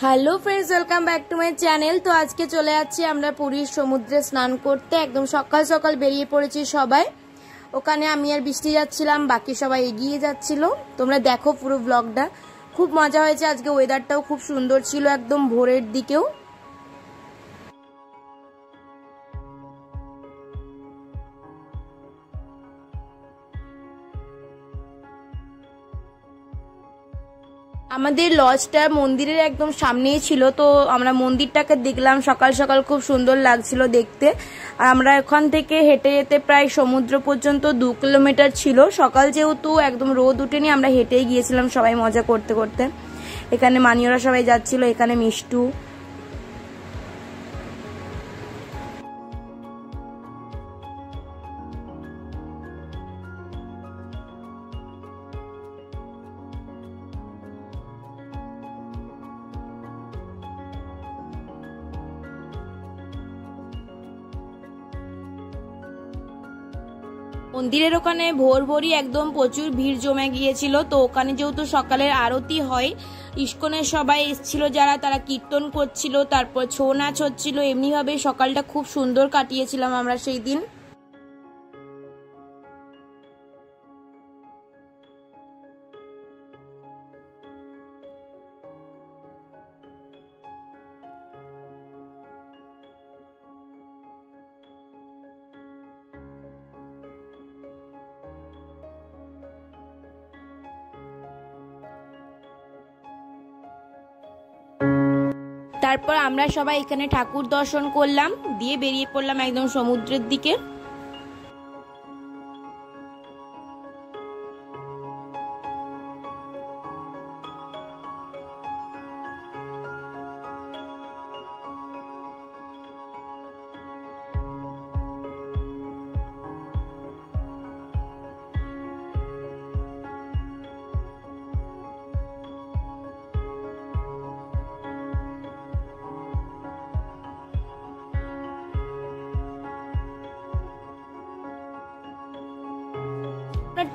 Hello friends, welcome back to my channel. তো আজকে চলে যাচ্ছি আমরা পুরীর সমুদ্রে স্নান করতে। একদম সকাল সকাল বেরিয়ে পড়েছি সবাই। ওখানে আমি আর বৃষ্টি যাচ্ছিলাম, বাকি সবাই এগিয়ে যাচ্ছিল। তোমরা দেখো পুরো ব্লগটা, খুব মজা হয়েছে। আজকে ওয়েদারটাও খুব সুন্দর ছিল, একদম ভোরের দিকেও। আমাদের লজটা মন্দিরের একদম সামনেই ছিল, তো আমরা মন্দিরটাকে দেখলাম। সকাল সকাল খুব সুন্দর লাগছিল দেখতে। আর আমরা এখান থেকে হেঁটে যেতে প্রায় সমুদ্র পর্যন্ত 2 কিলোমিটার ছিল। সকাল যেহেতু একদম রোদ উঠেনি, আমরা হেঁটেই গিয়েছিলাম সবাই মজা করতে করতে। এখানে মানিওরা সবাই যাচ্ছিল, এখানে মিষ্টু। মন্দিরের ওখানে ভোর ভোরই একদম প্রচুর ভিড় জমে গিয়েছিল। তো ওখানে যেহেতু সকালের আরতি হয়, ইস্কনের সবাই এসেছিল যারা, তারা কীর্তন করছিল, তারপর ছৌ নাচ হচ্ছিল। এমনিভাবে সকালটা খুব সুন্দর কাটিয়েছিলাম আমরা সেই দিন। তারপর আমরা সবাই এখানে ঠাকুর দর্শন করলাম, দিয়ে বেরিয়ে পড়লাম একদম সমুদ্রের দিকে।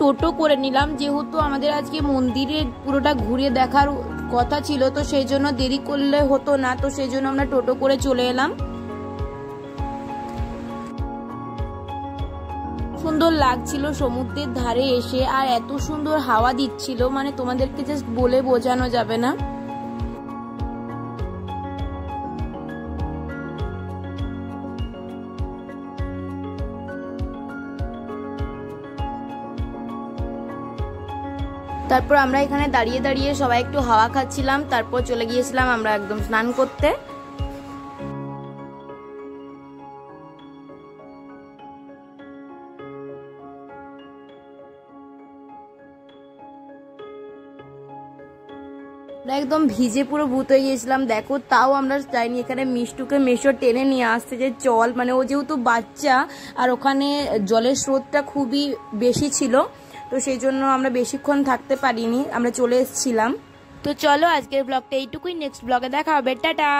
টোটো করে নিলাম, যেহেতু আমাদের আজকে মন্দিরে পুরোটা ঘুরে দেখার কথা ছিল, তো সেই জন্য দেরি করলে হতো না, তো সেই জন্য আমরা টোটো করে চলে এলাম। সুন্দর লাগছিল সমুদ্রের ধারে এসে, আর এত সুন্দর হাওয়া দিচ্ছিল, মানে তোমাদেরকে জাস্ট বলে বোঝানো যাবে না। তারপর আমরা এখানে দাঁড়িয়ে দাঁড়িয়ে সবাই একটু হাওয়া খাচ্ছিলাম। তারপর চলে গিয়েছিলাম আমরা একদম স্নান করতে। একদম ভিজে পুরো ভূত হয়ে গিয়েছিলাম, দেখো। তাও আমরা যাইনি, এখানে মিষ্টুকে মেশো টেনে নিয়ে আসছে যে চল, মানে ও যেহেতু বাচ্চা, আর ওখানে জলের স্রোতটা খুবই বেশি ছিল, তো সেই জন্য আমরা বেশিক্ষণ থাকতে পারিনি, আমরা চলে এসেছিলাম। তো চলো আজকের ব্লগটা এইটুকুই, নেক্সট ব্লগে দেখা হবে, টাটা।